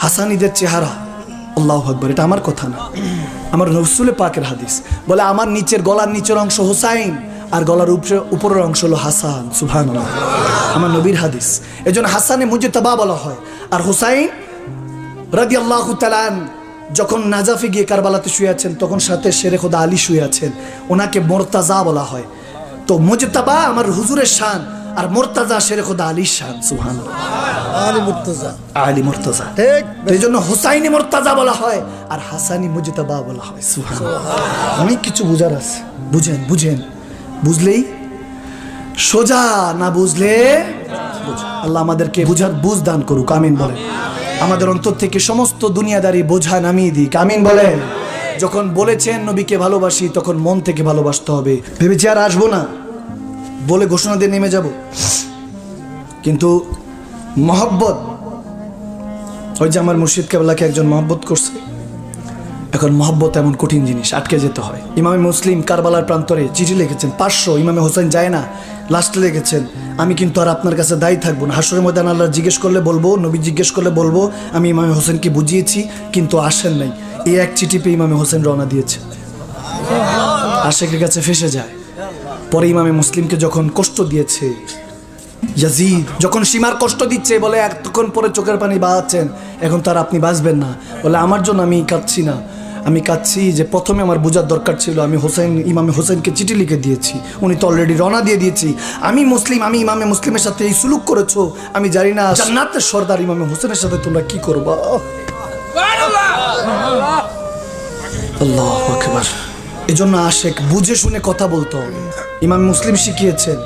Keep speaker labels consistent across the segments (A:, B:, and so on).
A: হাসানিদের চেহারা, আল্লাহু আকবার, এটা আমার কথা না, আমার রাসূল পাকের হাদিস। বলে আমার গলার নিচের অংশ হুসাইন আর গলার উপরের অংশ হলো হাসান। সুবহানাল্লাহ, আমার নবীর হাদিস। এজন্য হাসানে মুজতাবা বলা হয়। আর হুসাইন রাদিয়াল্লাহু তাআলা যখন নাজাফে গিয়ে কারবালাতে শুয়ে আছেন, তখন সাথে শেরে খোদা আলী শুয়ে আছেন, ওনাকে মুরতাজা বলা হয়। তো মুজতাবা আমার হুজুরের শান, আর মুরতাজা শেরে খোদা আলীর শান। সুবহানাল্লাহ, আলী মুরতাজা, ঠিক। এই জন্য হুসাইনি মুরতাজা বলা হয় আর হাসানি মুজতাবা বলা হয়। সুবহানাল্লাহ, অনেক কিছু বুঝার আছে। বুঝেন, বুঝলেই সোজা, না বুঝলে আল্লাহ আমাদেরকে বুঝার বুঝ দান করুক, আমিন বলেন। আমাদের অন্তর থেকে সমস্ত দুনিয়াদারি বোঝা নামিয়ে দিক, আমিন বলেন। যখন বলেছেন নবীকে ভালোবাসি, তখন মন থেকে ভালোবাসতে হবে। ভেবেছি আর আসবো না বলে ঘোষণা দিয়ে নেমে যাব, কিন্তু মহব্বত, ওই যে আমার মুর্শিদ কেবলাকে একজন মহব্বত করছে, এখন মহব্বত এমন কঠিন জিনিস, আটকে যেতে হয়। ইমামে মুসলিম কারবালার প্রান্তরে চিঠি লিখেছেন 500, ইমামে হোসেন যায় না, লাস্টে লিখেছেন, আমি কিন্তু আর আপনার কাছে দায়ী থাকবো না। হাসরের ময়দানে আল্লাহ জিজ্ঞেস করলে বলবো, নবী জিজ্ঞেস করলে বলবো, আমি ইমামে হোসেনকে বুঝিয়েছি কিন্তু আসেন নাই। এই এক চিঠি পেয়ে ইমামে হোসেন রওনা দিয়েছে, আশেকের কাছে ফেসে যায়। পরে ইমামে মুসলিমকে যখন কষ্ট দিয়েছে ইয়াজিদ, যখন সীমার কষ্ট দিচ্ছে, বলে এতক্ষণ পরে চোখের পানি বাঁচাচ্ছেন, এখন তার আপনি বাঁচবেন না। বলে আমার জন্য আমি কাঁদছি না, আমি কাঁদছি যে প্রথমে আমার বোঝার দরকার ছিল, আমি ইমামে হোসেনকে চিঠি লিখে দিয়েছি, উনি তো অলরেডি রওনা দিয়ে দিয়েছি। আমি ইমামে মুসলিমের সাথে এই সুলুক করেছো, আমি জানি না জান্নাতের সর্দার ইমামে হোসেনের সাথে তোমরা কি করবা। আল্লাহু আকবার। এজন্য আশেক বুঝে শুনে কথা বলতে হবে। ইমাম মুসলিম শিখিয়েছেন,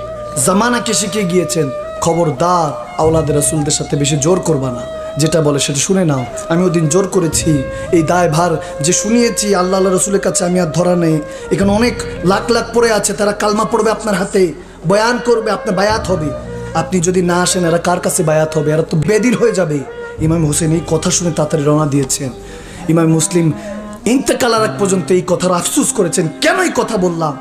A: জামানাকে শিখিয়ে গিয়েছেন, খবরদার আওলাদের রাসূলদের সাথে বেশি জোর করবা না, যেটা বলে সেটা শুনে নাও। আমি ওদিন জোর করেছি, এই দায় ভার যে শুনিয়েছি আল্লাহ রাসূলের কাছে আমি আর ধরা নেই। এখানে অনেক লাখ লাখ পড়ে আছে, তারা কালমা পড়বে আপনার হাতে, বয়ান করবে, আপনার বায়াত হবে। আপনি যদি না আসেন, এরা কার কাছে বায়াত হবে, এরা তো বেদিন হয়ে যাবে। ইমাম হোসেন এই কথা শুনে তাড়াতাড়ি রওনা দিয়েছেন। ইমাম মুসলিম ইন্তেকালের আগ পর্যন্ত এই কথার আফসোস করেছেন, কেন এই কথা বললাম,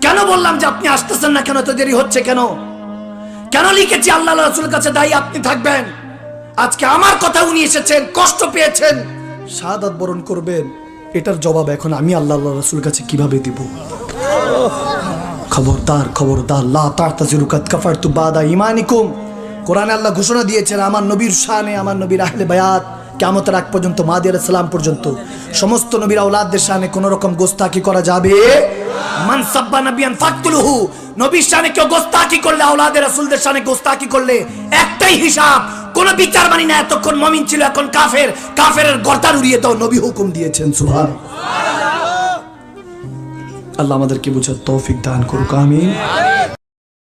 A: কেন বললাম যে আপনি আসতেছেন না, কেন এত দেরি হচ্ছে, কেন লিখেছি আল্লাহ রাসূলের কাছে দায়ী আপনি থাকবেন। আজকে আমার কথা উনি এসেছেন, কষ্ট পেয়েছেন, শাহাদাত বরণ করবেন, এটার জবাব এখন আমি আল্লাহ রাসূলের কাছে কিভাবে দিব। খবরদার, লা তা'তাযিরু কাদ কাফারতু বাদা ঈমানিকুম। কোরআনে আল্লাহ ঘোষণা দিয়েছেন আমার নবীর শানে, আমার নবীর আহলে বায়াত, কিয়ামতের আগ পর্যন্ত মাহদী আলাইহিস সালাম পর্যন্ত সমস্ত নবীর আওলাদদের শানে কোন রকম গোস্তাকি করা যাবে। মান সাব্বা নাবিয়ান ফাকতুলহু, নবীর শানে কেউ গোস্তাকি করলে, আওলাদের রাসূলদের শানে গোস্তাকি করলে একটাই হিসাব, কোন বিচার মানি না। এতক্ষণ মুমিন ছিল, এখন কাফের, কাফেরের গর্দান উড়িয়ে দাও, নবী হুকুম দিয়েছেন। সুবহানাল্লাহ। আল্লাহ আমাদেরকে বুঝার তৌফিক দান করুক, আমিন।